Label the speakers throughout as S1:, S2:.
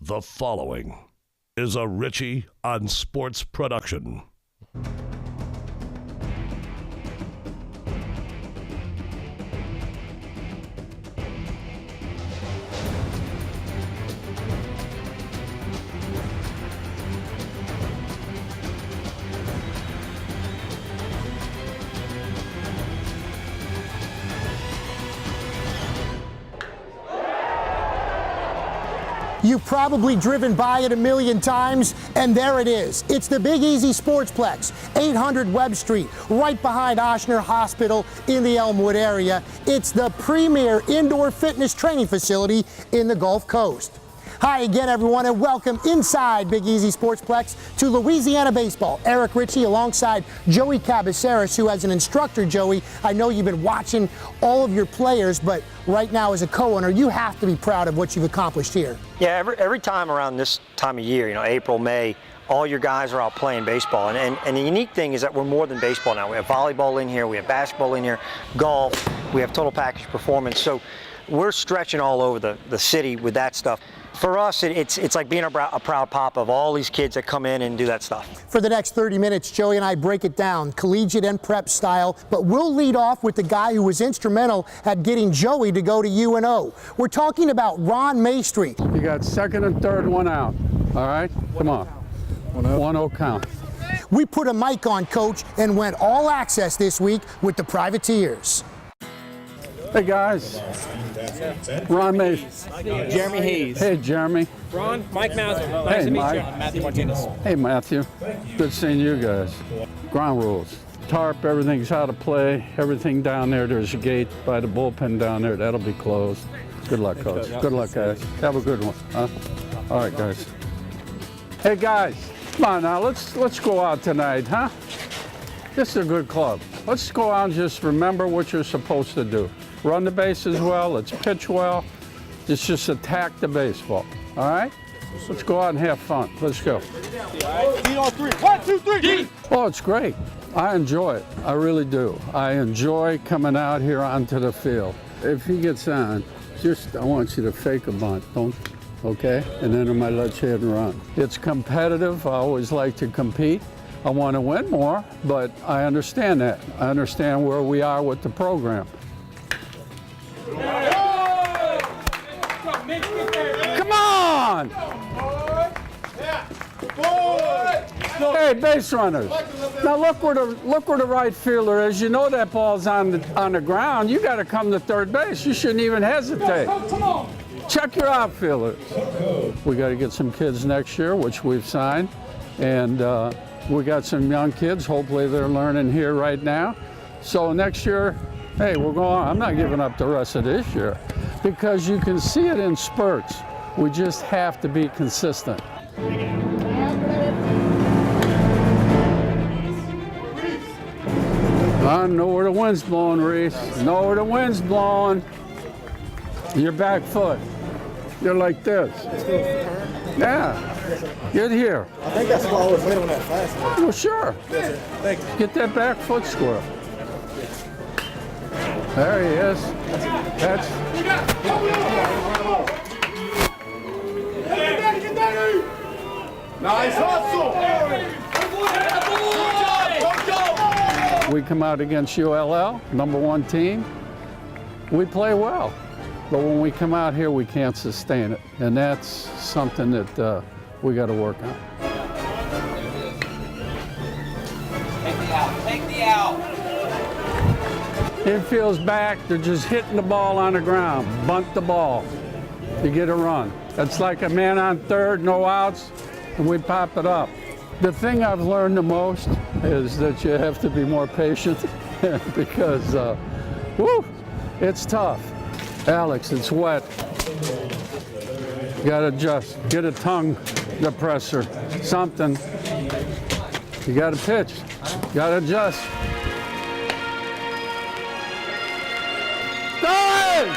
S1: The following is a Richie on Sports production.
S2: You've probably driven by it a million times, and there it is. It's the Big Easy Sportsplex, 800 Webb Street, right behind Ochsner Hospital in the Elmwood area. It's the premier indoor fitness training facility in the Gulf Coast. Hi again, everyone, and welcome inside Big Easy Sportsplex to Louisiana Baseball. Eric Ritchie alongside Joey Cabaceres, who as an instructor, Joey, I know you've been watching all of your players, but right now as a co-owner, you have to be proud of what you've accomplished here.
S3: Yeah, every time around this time of year, April, May, all your guys are out playing baseball. And the unique thing is that we're more than baseball now. We have volleyball in here, we have basketball in here, golf, we have total package performance. So we're stretching all over the city with that stuff. For us, it's like being a proud papa of all these kids that come in and do that stuff.
S2: For the next 30 minutes, Joey and I break it down, collegiate and prep style, but we'll lead off with the guy who was instrumental at getting Joey to go to UNO. We're talking about Ron Maestri.
S4: You got second and third, one out. All right, come on. 1-0 count.
S2: We put a mic on Coach and went all access this week with the Privateers.
S4: Hey guys, Ron Maestri.
S5: Jeremy Hayes.
S4: Hey Jeremy.
S5: Ron, Mike Mather. Nice to meet
S4: Mike.
S5: you. Matthew Martinez.
S4: Hey Matthew. Good seeing you guys. Ground rules. Tarp, everything's how to play. Everything down there. There's a gate by the bullpen down there. That'll be closed. Good luck, Coach. Good luck, guys. Have a good one. Huh? All right, guys. Hey guys, come on now. Let's go out tonight, huh? This is a good club. Let's go out and just remember what you're supposed to do. Run the bases well, let's pitch well. Let's just attack the baseball, all right? Let's go out and have fun. Let's go.
S5: Lead on three. 1, 2, 3.
S4: Oh, it's great. I enjoy it. I really do. I enjoy coming out here onto the field. If he gets on, I want you to fake a bunt, okay? And then I might let you hit and run. It's competitive. I always like to compete. I want to win more, but I understand that. I understand where we are with the program. Come on! Hey, base runners. Now look where the right fielder is. You know that ball's on the ground. You got to come to third base. You shouldn't even hesitate. Check your outfielders. We got to get some kids next year, which we've signed, and we got some young kids. Hopefully they're learning here right now. So next year, hey, we're going. I'm not giving up the rest of this year because you can see it in spurts. We just have to be consistent. I know where the wind's blowing, Reese. Know where the wind's blowing. Your back foot. You're like this. Yeah. Get here.
S6: I think that's why I was waiting on that fast.
S4: Well, sure.
S6: Thank you.
S4: Get that back foot square. There he is. That's.
S6: Nice hustle.
S4: We come out against ULL, #1 team. We play well, but when we come out here, we can't sustain it, and that's something that we got to work on.
S5: Take the out.
S4: Infield's back, they're just hitting the ball on the ground. Bunt the ball. You get a run. That's like a man on third, no outs, and we pop it up. The thing I've learned the most is that you have to be more patient because, it's tough. Alex, it's wet. You gotta adjust. Get a tongue depressor, something. You gotta pitch. You gotta adjust. Done!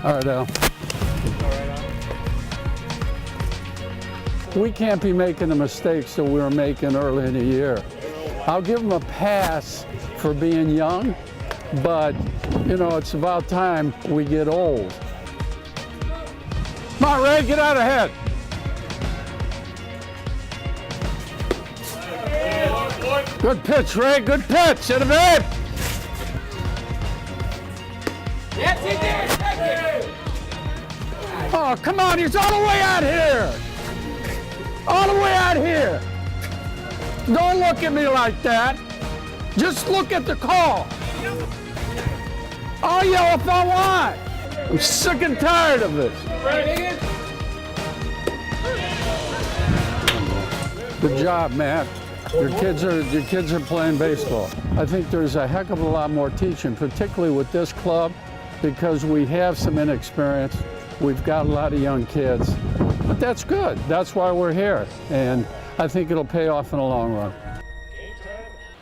S4: All right, Al. We can't be making the mistakes that we were making early in the year. I'll give them a pass for being young, but, you know, it's about time we get old. Come on, Ray, get out ahead. Good pitch, Ray, good pitch. Hit him in. Oh, come on, he's all the way out here. All the way out here. Don't look at me like that. Just look at the call. I'll yell if I want. I'm sick and tired of this. Good job, Matt. Your kids are playing baseball. I think there's a heck of a lot more teaching, particularly with this club, because we have some inexperience. We've got a lot of young kids, but that's good. That's why we're here, and I think it'll pay off in the long run.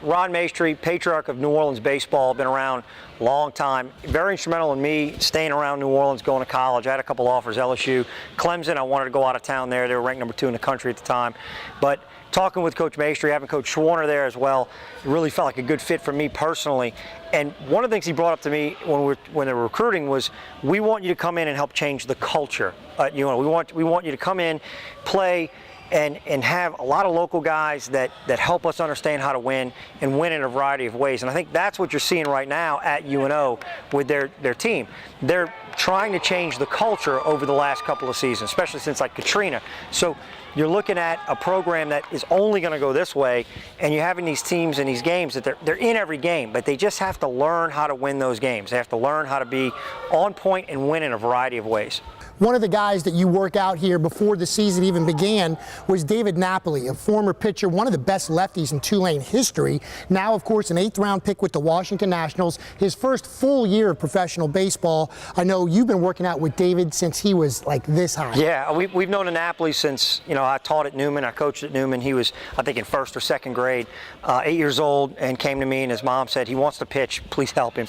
S3: Ron Maestri, patriarch of New Orleans baseball, been around a long time. Very instrumental in me staying around New Orleans, going to college. I had a couple offers, LSU, Clemson. I wanted to go out of town there. They were ranked number 2 in the country at the time. But talking with Coach Maestri, having Coach Schwarner there as well, it really felt like a good fit for me personally. And one of the things he brought up to me when they were recruiting was, we want you to come in and help change the culture. We want you to come in, play, and have a lot of local guys that help us understand how to win and win in a variety of ways. And I think that's what you're seeing right now at UNO with their team. They're trying to change the culture over the last couple of seasons, especially since like Katrina. So you're looking at a program that is only going to go this way, and you're having these teams and these games that they're in every game, but they just have to learn how to win those games. They have to learn how to be on point and win in a variety of ways.
S2: One of the guys that you work out here before the season even began was David Napoli, a former pitcher, one of the best lefties in Tulane history. Now, of course, an 8th-round pick with the Washington Nationals, his first full year of professional baseball. I know you've been working out with David since he was like this high.
S3: Yeah, we've known Napoli since, I taught at Newman, I coached at Newman. He was, I think, in 1st or 2nd grade, 8 years old, and came to me, and his mom said, he wants to pitch, please help him.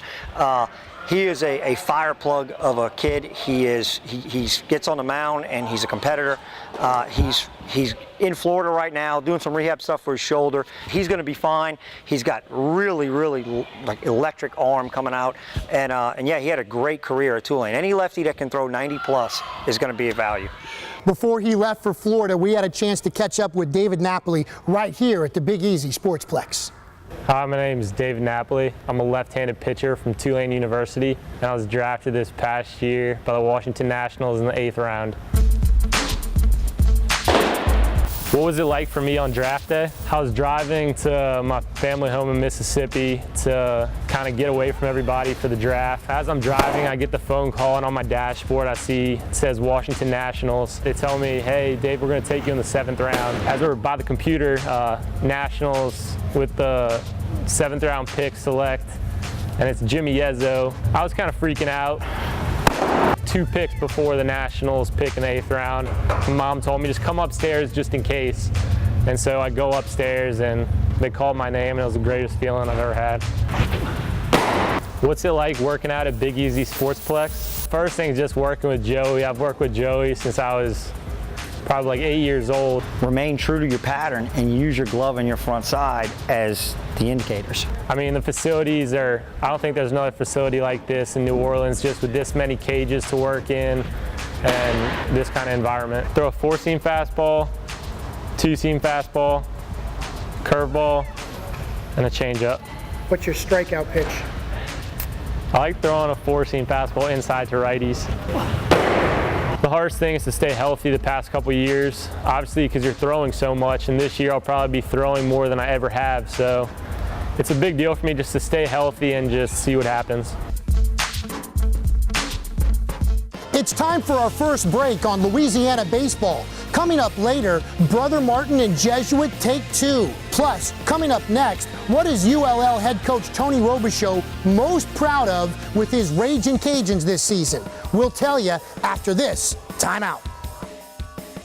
S3: He is a fire plug of a kid. He gets on the mound and he's a competitor. He's in Florida right now doing some rehab stuff for his shoulder. He's going to be fine. He's got really like electric arm coming out, and yeah, he had a great career at Tulane. Any lefty that can throw 90 plus is going to be of value.
S2: Before he left for Florida, we had a chance to catch up with David Napoli right here at the Big Easy Sportsplex.
S7: Hi, my name is David Napoli. I'm a left-handed pitcher from Tulane University, and I was drafted this past year by the Washington Nationals in the 8th round. What was it like for me on draft day? I was driving to my family home in Mississippi to kind of get away from everybody for the draft. As I'm driving, I get the phone call, and on my dashboard I see it says Washington Nationals. They tell me, hey Dave, we're going to take you in the 7th round. As we were by the computer, Nationals with the 7th round pick select, and it's Jimmy Yezzo. I was kind of freaking out. 2 picks before the Nationals pick in the 8th round. My mom told me just come upstairs just in case. And so I go upstairs and they called my name, and it was the greatest feeling I've ever had. What's it like working out at Big Easy Sportsplex? First thing is just working with Joey. I've worked with Joey since I was probably like 8 years old.
S3: Remain true to your pattern and use your glove and your front side as the indicators.
S7: I mean, the facilities I don't think there's another facility like this in New Orleans, just with this many cages to work in and this kind of environment. Throw a 4-seam fastball, 2-seam fastball, curveball, and a changeup.
S2: What's your strikeout pitch?
S7: I like throwing a 4-seam fastball inside to righties. The hardest thing is to stay healthy the past couple years, obviously because you're throwing so much, and this year I'll probably be throwing more than I ever have, so it's a big deal for me just to stay healthy and just see what happens.
S2: It's time for our first break on Louisiana baseball. Coming up later, Brother Martin and Jesuit Take 2. Plus, coming up next, what is ULL head coach Tony Robichaux most proud of with his Ragin' Cajuns this season? We'll tell you after this timeout.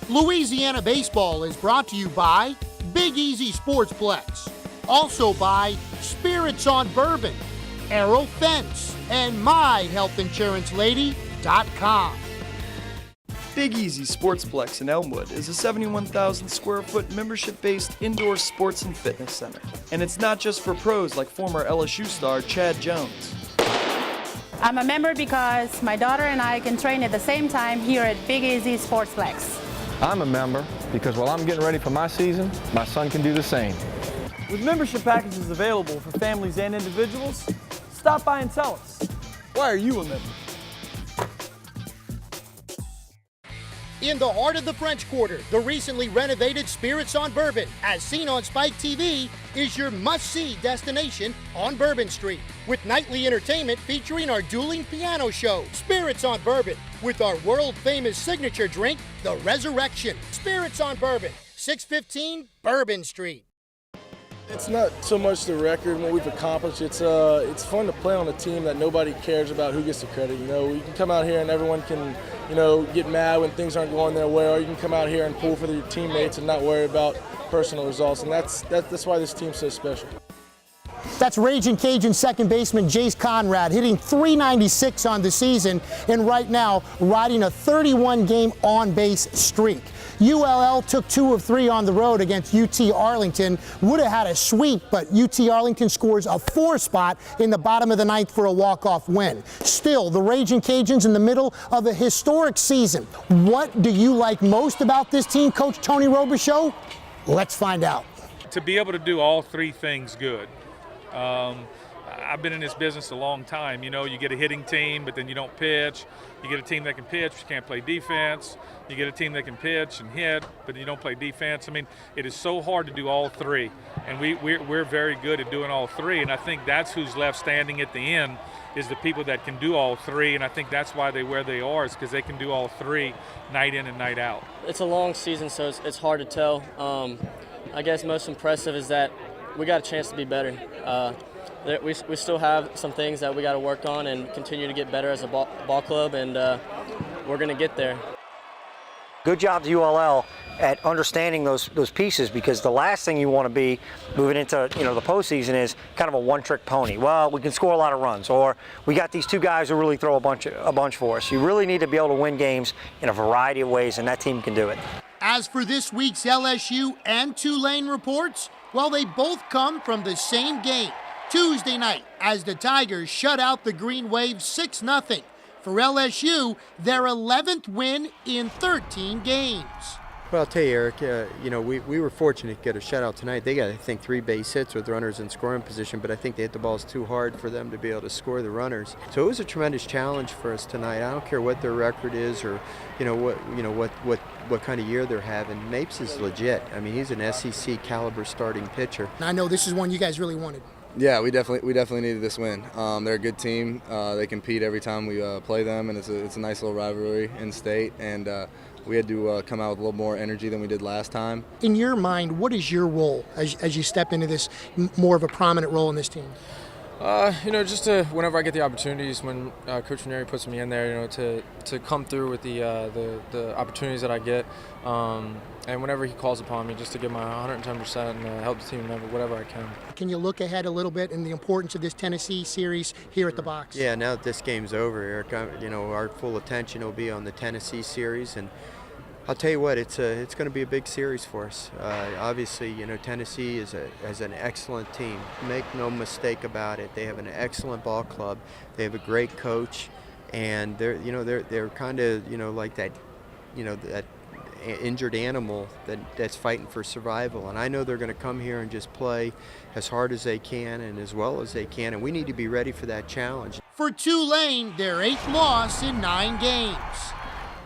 S2: Louisiana baseball is brought to you by Big Easy Sportsplex. Also by Spirits on Bourbon, Arrow Fence, and my health insurance lady, BigEasySportsPlex.com.
S8: Big Easy Sportsplex in Elmwood is a 71,000 square foot membership-based indoor sports and fitness center. And it's not just for pros like former LSU star Chad Jones.
S9: I'm a member because my daughter and I can train at the same time here at Big Easy Sportsplex.
S10: I'm a member because while I'm getting ready for my season, my son can do the same.
S8: With membership packages available for families and individuals, stop by and tell us, why are you a member?
S2: In the heart of the French Quarter, the recently renovated Spirits on Bourbon, as seen on Spike TV, is your must-see destination on Bourbon Street, with nightly entertainment featuring our dueling piano show, Spirits on Bourbon, with our world-famous signature drink, the Resurrection. Spirits on Bourbon, 615 Bourbon Street.
S6: It's not so much the record and what we've accomplished. It's fun to play on a team that nobody cares about who gets the credit. You know, you can come out here and everyone can, you know, get mad when things aren't going their way, or you can come out here and pull for your teammates and not worry about personal results. And that's why this team's so special.
S2: That's Raging Cajun second baseman Jace Conrad, hitting .396 on the season, and right now riding a 31-game on-base streak. ULL took 2 of 3 on the road against UT Arlington. Would have had a sweep, but UT Arlington scores a 4 spot in the bottom of the 9th for a walk-off win. Still, the Raging Cajuns in the middle of a historic season. What do you like most about this team, Coach Tony Robichaux? Let's find out.
S11: To be able to do all 3 things good. I've been in this business a long time. You know, you get a hitting team, but then you don't pitch. You get a team that can pitch, but you can't play defense. You get a team that can pitch and hit, but you don't play defense. I mean, it is so hard to do all 3, and we're very good at doing all 3. And I think that's who's left standing at the end is the people that can do all 3. And I think that's why they're where they are, is because they can do all 3 night in and night out.
S12: It's a long season, so it's hard to tell. I guess most impressive is that we got a chance to be better. We still have some things that we got to work on and continue to get better as a ball club, and we're going to get there.
S3: Good job to ULL at understanding those pieces, because the last thing you want to be moving into the postseason is kind of a one-trick pony. Well, we can score a lot of runs, or we got these 2 guys who really throw a bunch for us. You really need to be able to win games in a variety of ways, and that team can do it.
S2: As for this week's LSU and Tulane reports, well, they both come from the same game, Tuesday night, as the Tigers shut out the Green Wave 6-0. For LSU, their 11th win in 13 games.
S13: Well, I'll tell you, Eric, we were fortunate to get a shutout tonight. They got, I think, 3 base hits with runners in scoring position, but I think they hit the balls too hard for them to be able to score the runners. So it was a tremendous challenge for us tonight. I don't care what their record is or, what kind of year they're having. Mapes is legit. I mean, he's an SEC caliber starting pitcher.
S2: I know this is one you guys really wanted.
S14: Yeah, we definitely needed this win. They're a good team. They compete every time we play them, and it's a nice little rivalry in state. And we had to come out with a little more energy than we did last time.
S2: In your mind, what is your role as you step into this more of a prominent role in this team?
S15: Just whenever I get the opportunities, when Coach Ranieri puts me in there, to come through with the opportunities that I get, and whenever he calls upon me, just to give my 110% and help the team whatever I can.
S2: Can you look ahead a little bit in the importance of this Tennessee series here at the box?
S13: Yeah, now that this game's over, Eric, our full attention will be on the Tennessee series, and I'll tell you what, it's going to be a big series for us. Obviously, Tennessee is an excellent team. Make no mistake about it. They have an excellent ball club. They have a great coach, and they're kind of like that, that injured animal that's fighting for survival. And I know they're going to come here and just play as hard as they can and as well as they can, and we need to be ready for that challenge.
S2: For Tulane, their 8th loss in 9 games.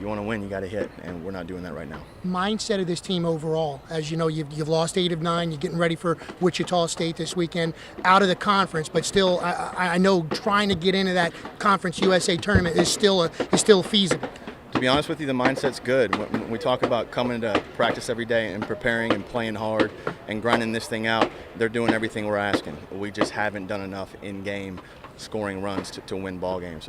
S16: You want to win, you got to hit, and we're not doing that right now.
S2: Mindset of this team overall, as you know, you've lost 8 of 9. You're getting ready for Wichita State this weekend, out of the conference, but still, I know trying to get into that Conference USA tournament is still feasible.
S16: To be honest with you, the mindset's good. When we talk about coming to practice every day and preparing and playing hard and grinding this thing out, they're doing everything we're asking. We just haven't done enough in-game scoring runs to win ball games.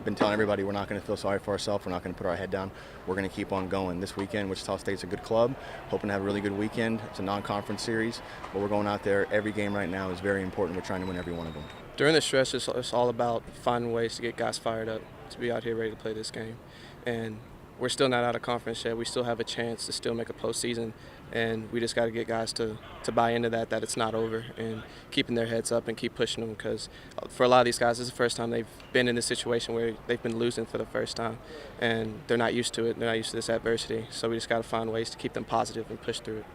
S16: Been telling everybody we're not going to feel sorry for ourselves. We're not going to put our head down. We're going to keep on going. This weekend, Wichita State's a good club. Hoping to have a really good weekend. It's a non-conference series, but we're going out there. Every game right now is very important. We're trying to win every one of them.
S17: During the stretch, it's all about finding ways to get guys fired up to be out here ready to play this game. And we're still not out of conference yet. We still have a chance to still make a postseason, and we just got to get guys to buy into that it's not over, and keeping their heads up and keep pushing them, because for a lot of these guys, this is the first time they've been in this situation where they've been losing for the first time, and they're not used to it. They're not used to this adversity, so we just got to find ways to keep them positive and push through it.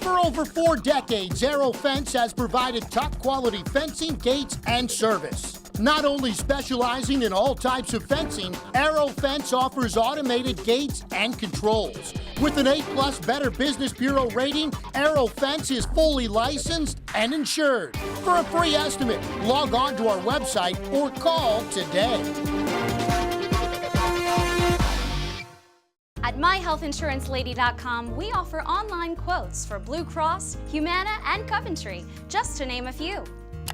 S2: For over 4 decades, Aero Fence has provided top-quality fencing, gates, and service. Not only specializing in all types of fencing, Aero Fence offers automated gates and controls. With an A+ Better Business Bureau rating, Aero Fence is fully licensed and insured. For a free estimate, log on to our website or call today.
S18: At MyHealthInsuranceLady.com, we offer online quotes for Blue Cross, Humana, and Coventry, just to name a few.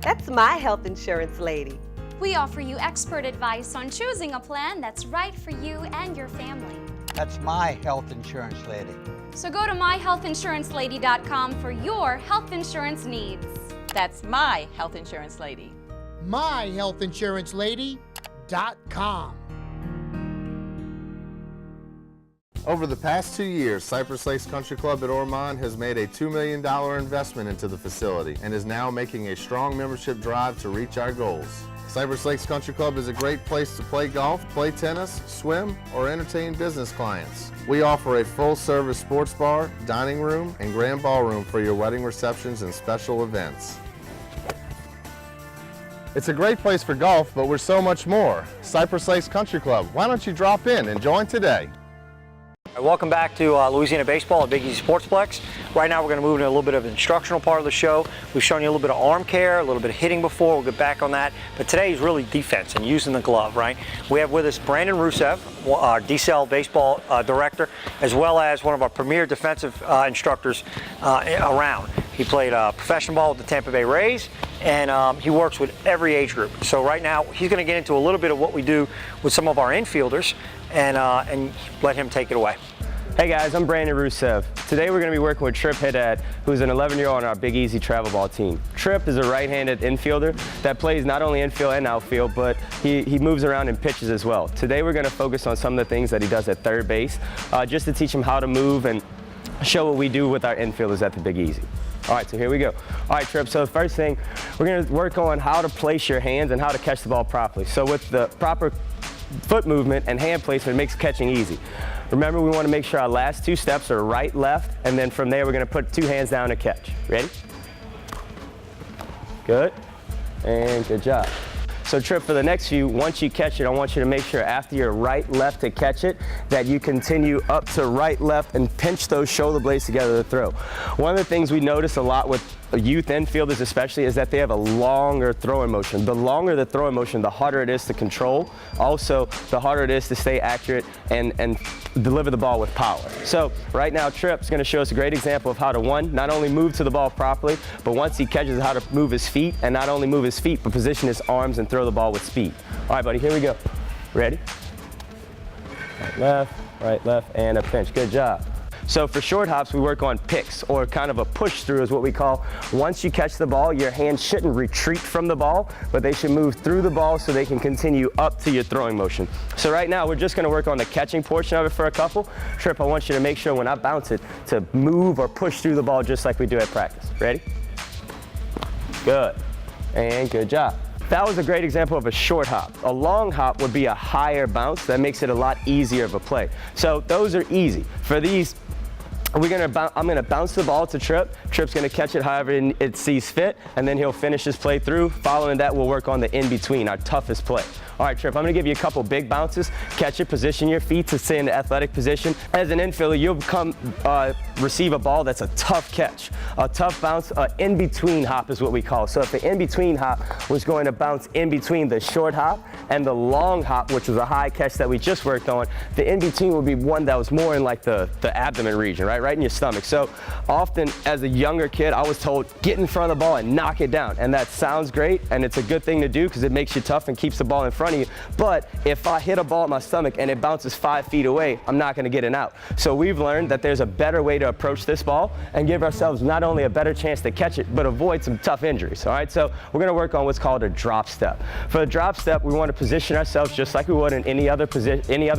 S19: That's My Health Insurance Lady.
S18: We offer you expert advice on choosing a plan that's right for you and your family.
S20: That's My Health Insurance Lady.
S18: So go to MyHealthInsuranceLady.com for your health insurance needs.
S19: That's My Health Insurance Lady.
S2: MyHealthInsuranceLady.com.
S21: Over the past 2 years, Cypress Lakes Country Club at Ormond has made a $2 million investment into the facility and is now making a strong membership drive to reach our goals. Cypress Lakes Country Club is a great place to play golf, play tennis, swim, or entertain business clients. We offer a full-service sports bar, dining room, and grand ballroom for your wedding receptions and special events. It's a great place for golf, but we're so much more. Cypress Lakes Country Club. Why don't you drop in and join today?
S3: Welcome back to Louisiana Baseball at Big Easy Sportsplex. Right now we're going to move into a little bit of the instructional part of the show. We've shown you a little bit of arm care, a little bit of hitting before. We'll get back on that. But today is really defense and using the glove, right? We have with us Brandon Rusev, our DCL baseball director, as well as one of our premier defensive instructors around. He played professional ball with the Tampa Bay Rays, and he works with every age group. So right now he's going to get into a little bit of what we do with some of our infielders, and let him take it away.
S22: Hey guys, I'm Brandon Rusev. Today we're going to be working with Trip Haddad, who's an 11-year-old on our Big Easy travel ball team. Trip is a right-handed infielder that plays not only infield and outfield, but he moves around and pitches as well. Today we're going to focus on some of the things that he does at third base, just to teach him how to move and show what we do with our infielders at the Big Easy. All right, so here we go. All right, Trip, so the first thing, we're going to work on how to place your hands and how to catch the ball properly. So with the proper foot movement and hand placement, it makes catching easy. Remember, we want to make sure our last 2 steps are right, left, and then from there we're going to put 2 hands down to catch. Ready? Good. And good job. So Trip, for the next few, once you catch it, I want you to make sure after you're right, left to catch it, that you continue up to right, left, and pinch those shoulder blades together to throw. One of the things we notice a lot with youth infielders especially is that they have a longer throwing motion. The longer the throwing motion, the harder it is to control. Also, the harder it is to stay accurate and deliver the ball with power. So right now, Trip's going to show us a great example of how to, one, not only move to the ball properly, but once he catches, how to move his feet, and not only move his feet, but position his arms and throw the ball with speed. All right, buddy, here we go. Ready? Right, left, and a pinch. Good job. So for short hops, we work on picks, or kind of a push through is what we call. Once you catch the ball, your hands shouldn't retreat from the ball, but they should move through the ball so they can continue up to your throwing motion. So right now, we're just gonna work on the catching portion of it for a couple. Trip, I want you to make sure when I bounce it to move or push through the ball just like we do at practice. Ready? Good, and good job. That was a great example of a short hop. A long hop would be a higher bounce that makes it a lot easier of a play. So those are easy. For these I'm gonna bounce the ball to Trip. Trip's gonna catch it however it sees fit, and then he'll finish his play through. Following that, we'll work on the in-between, our toughest play. All right, Trip, I'm gonna give you a couple big bounces. Catch it, position your feet to stay in the athletic position. As an infielder, you'll receive a ball that's a tough catch. A tough bounce, in-between hop is what we call. So if the in-between hop was going to bounce in between the short hop and the long hop, which was a high catch that we just worked on, the in-between would be one that was more in like the abdomen region, right in your stomach. So often as a younger kid, I was told, get in front of the ball and knock it down. And that sounds great, and it's a good thing to do because it makes you tough and keeps the ball in front of you. But if I hit a ball at my stomach and it bounces 5 feet away, I'm not gonna get an out. So we've learned that there's a better way to approach this ball and give ourselves not only a better chance to catch it, but avoid some tough injuries, all right? So we're gonna work on what's called a drop step. For the drop step, we wanna position ourselves just like we would in any other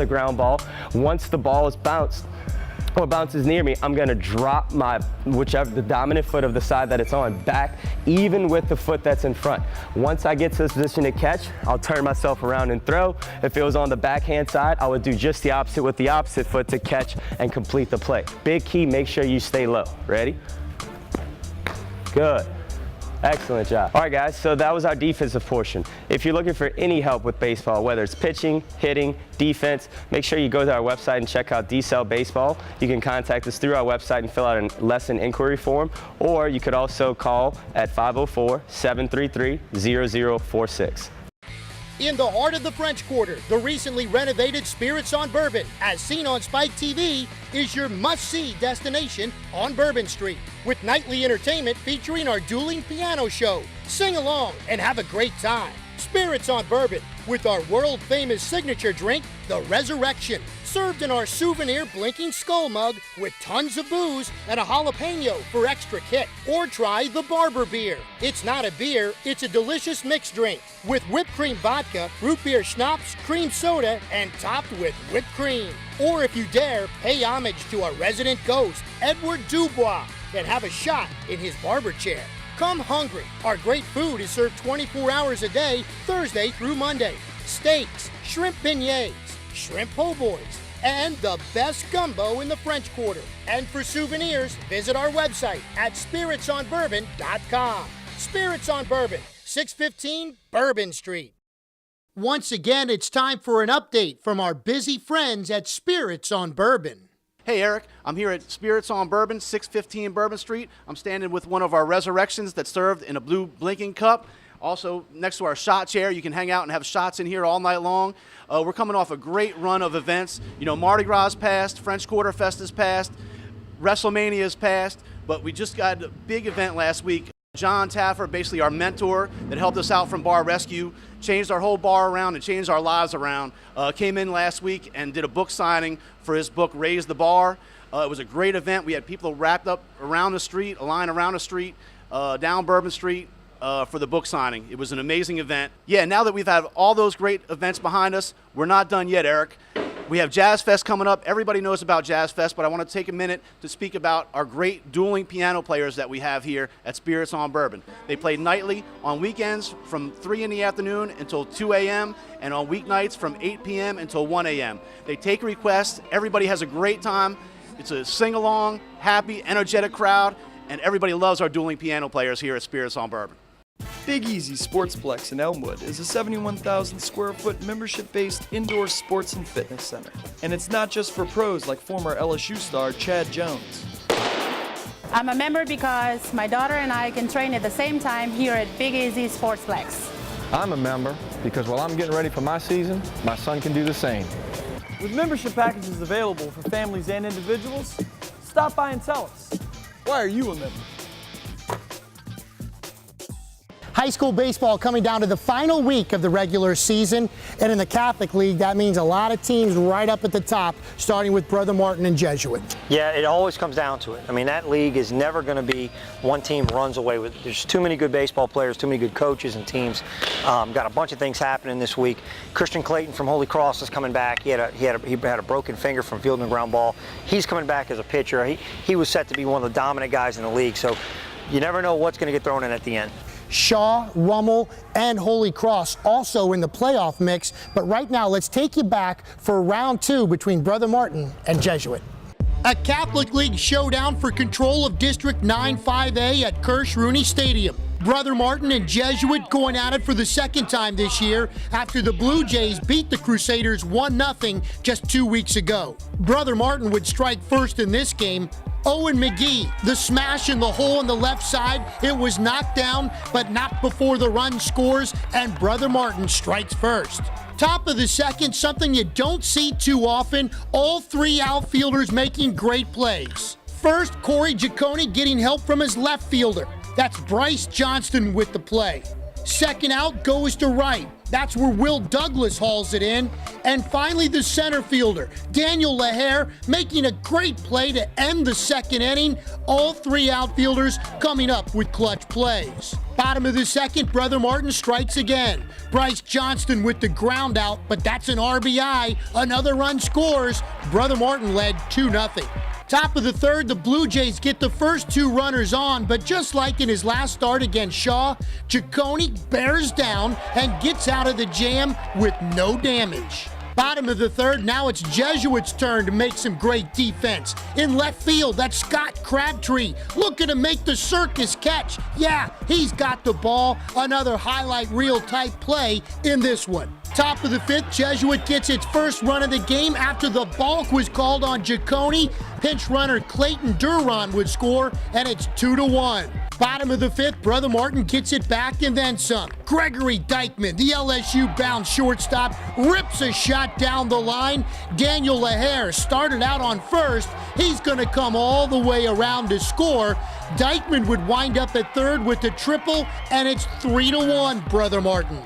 S22: ground ball. Once the ball is bounced, or bounces near me, I'm gonna drop the dominant foot of the side that it's on back, even with the foot that's in front. Once I get to this position to catch, I'll turn myself around and throw. If it was on the backhand side, I would do just the opposite with the opposite foot to catch and complete the play. Big key, make sure you stay low. Ready? Good. Excellent job. All right, guys, so that was our defensive portion. If you're looking for any help with baseball, whether it's pitching, hitting, defense, make sure you go to our website and check out D-Cell Baseball. You can contact us through our website and fill out a lesson inquiry form, or you could also call at 504-733-0046.
S2: In the heart of the French Quarter, the recently renovated Spirits on Bourbon, as seen on Spike TV, is your must-see destination on Bourbon Street, with nightly entertainment featuring our dueling piano show. Sing along and have a great time. Spirits on Bourbon, with our world-famous signature drink, the Resurrection, served in our souvenir blinking skull mug with tons of booze and a jalapeno for extra kick. Or try the Barber Beer. It's not a beer, it's a delicious mixed drink with whipped cream vodka, root beer schnapps, cream soda, and topped with whipped cream. Or if you dare, pay homage to our resident ghost, Edward Dubois, and have a shot in his barber chair. Come hungry. Our great food is served 24 hours a day, Thursday through Monday. Steaks, shrimp beignets, shrimp po' boys, and the best gumbo in the French Quarter. And for souvenirs, visit our website at spiritsonbourbon.com. Spirits on Bourbon, 615 Bourbon Street. Once again, it's time for an update from our busy friends at Spirits on Bourbon.
S1: Hey Eric, I'm here at Spirits on Bourbon, 615 Bourbon Street. I'm standing with one of our Resurrections that's served in a blue blinking cup. Also, next to our shot chair, you can hang out and have shots in here all night long. We're coming off a great run of events. You know, Mardi Gras passed, French Quarter Fest is passed, WrestleMania is passed, but we just got a big event last week. John Taffer, basically our mentor that helped us out from Bar Rescue, changed our whole bar around and changed our lives around. Came in last week and did a book signing for his book, Raise the Bar. It was a great event. We had people wrapped up around the street, a line around the street, down Bourbon Street for the book signing. It was an amazing event. Yeah, now that we've had all those great events behind us, we're not done yet, Eric. We have Jazz Fest coming up. Everybody knows about Jazz Fest, but I want to take a minute to speak about our great dueling piano players that we have here at Spirits on Bourbon. They play nightly on weekends from 3 in the afternoon until 2 a.m. and on weeknights from 8 p.m. until 1 a.m. They take requests. Everybody has a great time. It's a sing-along, happy, energetic crowd, and everybody loves our dueling piano players here at Spirits on Bourbon.
S8: Big Easy Sportsplex in Elmwood is a 71,000 square foot membership-based indoor sports and fitness center. And it's not just for pros like former LSU star Chad Jones.
S9: I'm a member because my daughter and I can train at the same time here at Big Easy Sportsplex.
S10: I'm a member because while I'm getting ready for my season, my son can do the same.
S8: With membership packages available for families and individuals, stop by and tell us, why are you a member?
S2: High school baseball coming down to the final week of the regular season, and in the Catholic League, that means a lot of teams right up at the top, starting with Brother Martin and Jesuit.
S3: Yeah, it always comes down to it. I mean, that league is never going to be one team runs away with it. There's too many good baseball players, too many good coaches and teams. Got a bunch of things happening this week. Christian Clayton from Holy Cross is coming back. He had a broken finger from fielding a ground ball. He's coming back as a pitcher. He was set to be one of the dominant guys in the league. So you never know what's going to get thrown in at the end.
S2: Shaw, Rummel, and Holy Cross also in the playoff mix. But right now, let's take you back for round 2 between Brother Martin and Jesuit. A Catholic League showdown for control of District 9-5A at Kirsch-Rooney Stadium. Brother Martin and Jesuit going at it for the second time this year after the Blue Jays beat the Crusaders 1-0 just 2 weeks ago. Brother Martin would strike first in this game. Owen McGee, the smash in the hole on the left side. It was knocked down, but not before the run scores, and Brother Martin strikes first. Top of the second, something you don't see too often, all three outfielders making great plays. First, Corey Giacone getting help from his left fielder. That's Bryce Johnston with the play. Second out goes to right. That's where Will Douglas hauls it in. And finally, the center fielder, Daniel LaHare, making a great play to end the second inning. All three outfielders coming up with clutch plays. Bottom of the second, Brother Martin strikes again. Bryce Johnston with the ground out, but that's an RBI. Another run scores. Brother Martin led 2-0. Top of the third, the Blue Jays get the first two runners on, but just like in his last start against Shaw, Giacone bears down and gets out of the jam with no damage. Bottom of the third, now it's Jesuit's turn to make some great defense. In left field, that's Scott Crabtree looking to make the circus catch. Yeah, he's got the ball. Another highlight reel type play in this one. Top of the fifth, Jesuit gets its first run of the game after the balk was called on Giacone. Pinch runner Clayton Duran would score, and it's 2-1. Bottom of the fifth, Brother Martin gets it back and then some. Gregory Dykman, the LSU-bound shortstop, rips a shot down the line. Daniel LaHare started out on first. He's going to come all the way around to score. Dykman would wind up at third with the triple, and it's 3-1, Brother Martin.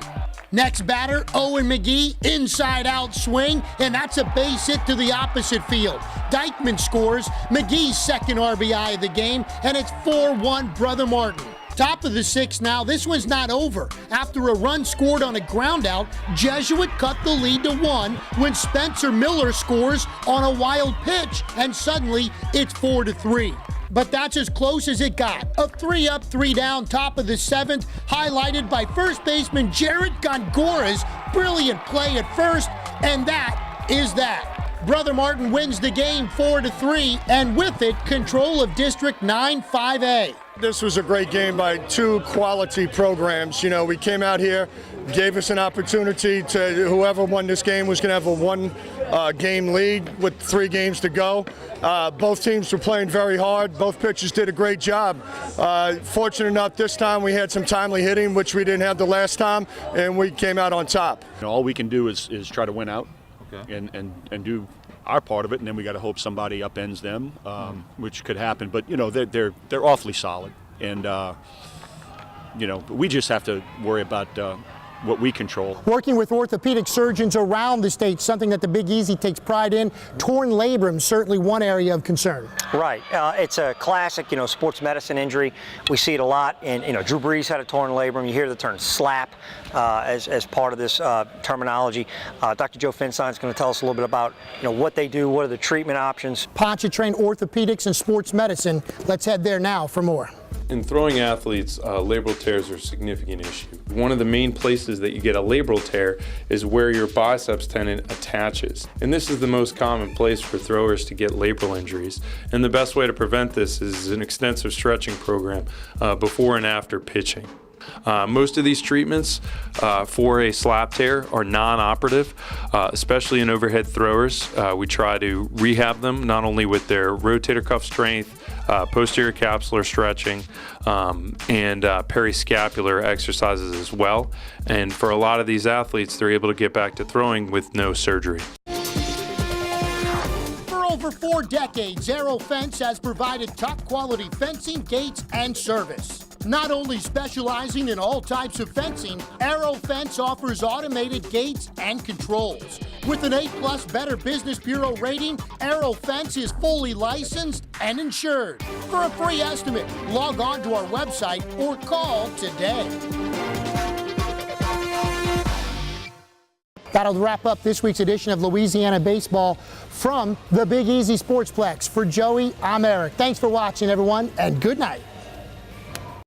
S2: Next batter, Owen McGee, inside-out swing, and that's a base hit to the opposite field. Dykman scores, McGee's second RBI of the game, and it's 4-1 Brother Martin. Top of the sixth now, this one's not over. After a run scored on a ground out, Jesuit cut the lead to 1 when Spencer Miller scores on a wild pitch, and suddenly it's 4-3. But that's as close as it got. A 3-up, 3-down, top of the seventh, highlighted by first baseman Jared Gongora's brilliant play at first, and that is that. Brother Martin wins the game 4-3, and with it, control of District 9-5A.
S4: This was a great game by two quality programs. You know, we came out here, gave us an opportunity to, whoever won this game was going to have a one-game lead with 3 games to go. Both teams were playing very hard. Both pitchers did a great job. Fortunate enough, this time we had some timely hitting, which we didn't have the last time, and we came out on top.
S5: You know, all we can do is try to win out, and do our part of it, and then we got to hope somebody upends them, which could happen. But you know, they're awfully solid, and you know, we just have to worry about what we control.
S2: Working with orthopedic surgeons around the state, something that the Big Easy takes pride in. Torn labrum, certainly one area of concern.
S3: Right. It's a classic, you know, sports medicine injury. We see it a lot. And, you know, Drew Brees had a torn labrum. You hear the term slap as part of this terminology. Dr. Joe Finstein is going to tell us a little bit about, you know, what they do, what are the treatment options.
S2: Pontchartrain Orthopedics and Sports Medicine. Let's head there now for more.
S23: In throwing athletes, labral tears are a significant issue. One of the main places that you get a labral tear is where your biceps tendon attaches. And this is the most common place for throwers to get labral injuries. And the best way to prevent this is an extensive stretching program before and after pitching. Most of these treatments for a slap tear are non-operative, especially in overhead throwers. We try to rehab them not only with their rotator cuff strength, posterior capsular stretching, and periscapular exercises as well. And for a lot of these athletes, they're able to get back to throwing with no surgery.
S2: For over 4 decades, Aero Fence has provided top quality fencing, gates, and service. Not only specializing in all types of fencing, Aero Fence offers automated gates and controls. With an A+ Better Business Bureau rating, Aero Fence is fully licensed and insured. For a free estimate, log on to our website or call today. That'll wrap up this week's edition of Louisiana Baseball from the Big Easy Sportsplex. For Joey, I'm Eric. Thanks for watching, everyone, and good night.